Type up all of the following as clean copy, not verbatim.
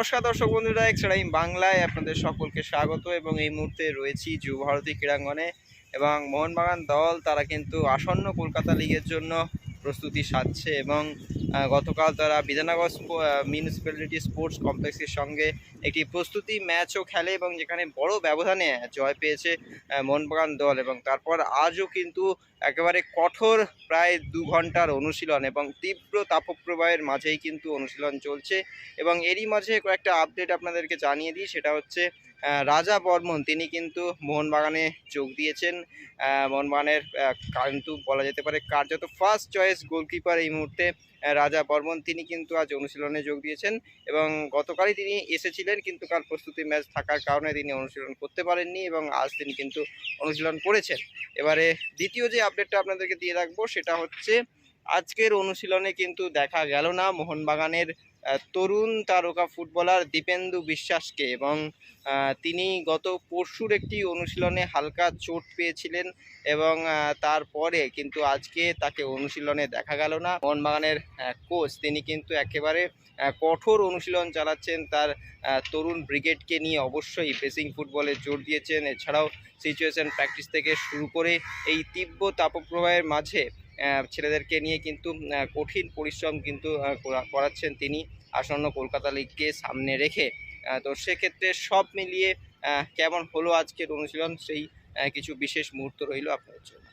নমস্কার দর্শক বন্ধুরা, এক্সট্রা টাইম বাংলায় আপনাদের সকলকে স্বাগত। এবং এই মুহূর্তে রয়েছি যুব ভারতী ক্রীড়াঙ্গনে এবং মোহনবাগান দল তারা কিন্তু আসন্ন কলকাতা লিগের জন্য প্রস্তুতি সাধছে এবং গতকাল তারা বিধাননগর মিউনিসিপ্যালিটি স্পোর্টস কমপ্লেক্সের সঙ্গে একটি প্রস্তুতি ম্যাচও খেলে এবং যেখানে বড় ব্যবধানে জয় পেয়েছে মোহনবাগান দল। এবং তারপর আজও কিন্তু একেবারে কঠোর প্রায় 2 ঘন্টার অনুশীলন এবং তীব্র তাপপ্রবাহের মাঝেই কিন্তু অনুশীলন চলছে। এবং এরই মাঝে কয়েকটা আপডেট আপনাদেরকে জানিয়ে দিই, সেটা হচ্ছে রাজা বর্মন তিনি কিন্তু মোহনবাগানে যোগ দিয়েছেন। মোহনবাগানের কিন্তু বলা যেতে পারে কার্যত ফার্স্ট চয়েস গোলকিপার এই মুহূর্তে রাজা বর্মন, তিনি কিন্তু আজ অনুশীলনে যোগ দিয়েছেন। এবং গতকালই তিনি এসেছিলেন, কিন্তু কাল প্রস্তুতি ম্যাচ থাকার কারণে তিনি অনুশীলন করতে পারেননি এবং আজ তিনি কিন্তু অনুশীলন করেছেন। এবারে দ্বিতীয় যে আপডেটটা আপনাদেরকে দিয়ে রাখবো সেটা হচ্ছে আজকের অনুশীলনে কিন্তু দেখা গেল না মোহনবাগানের তরুণ তারকা ফুটবলার দীপেন্দু বিশ্বাসকে। এবং তিনি গত পরশুর একটি অনুশীলনে হালকা চোট পেয়েছিলেন এবং তারপরে কিন্তু আজকে তাকে অনুশীলনে দেখা গেল না। মোহনবাগানের কোচ তিনি কিন্তু একেবারে কঠোর অনুশীলন চালাচ্ছেন তার তরুণ ব্রিগেডকে নিয়ে। অবশ্যই পেসিং ফুটবলে জোর দিয়েছেন, এছাড়াও সিচুয়েশন প্র্যাকটিস থেকে শুরু করে এই তীব্র তাপপ্রবাহের মাঝে ছেলেদেরকে নিয়ে কিন্তু কঠিন পরিশ্রম কিন্তু করাচ্ছেন তিনি আসন্ন কলকাতা লিগকে সামনে রেখে। তো সেক্ষেত্রে সব মিলিয়ে কেমন হলো আজকের অনুশীলন, সেই কিছু বিশেষ মুহূর্ত রইল আপনাদের জন্য।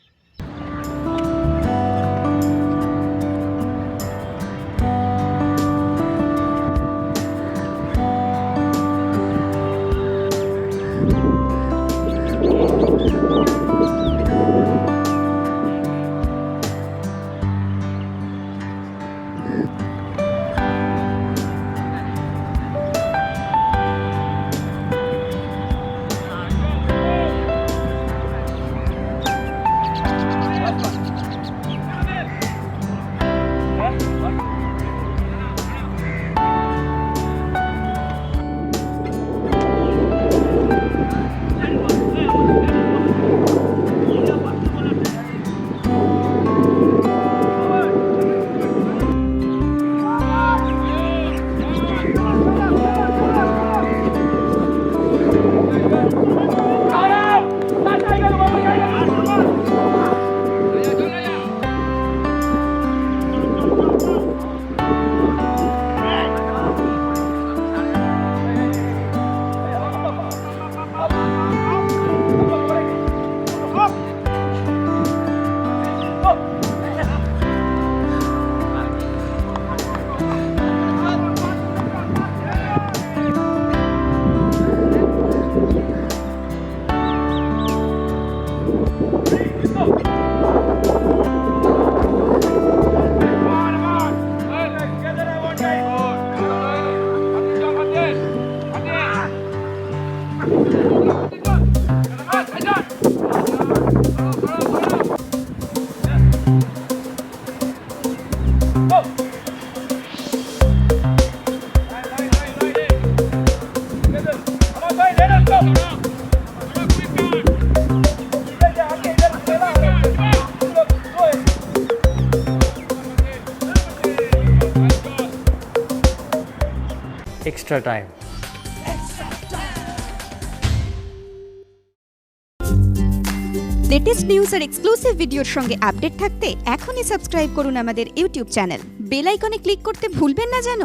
Extra time. লেটেস্ট নিউজ আর এক্সক্লুসিভ ভিডিওর সঙ্গে আপডেট থাকতে এখনই সাবস্ক্রাইব করুন আমাদের ইউটিউব চ্যানেল। বেল আইকনে ক্লিক করতে ভুলবেন না যেন।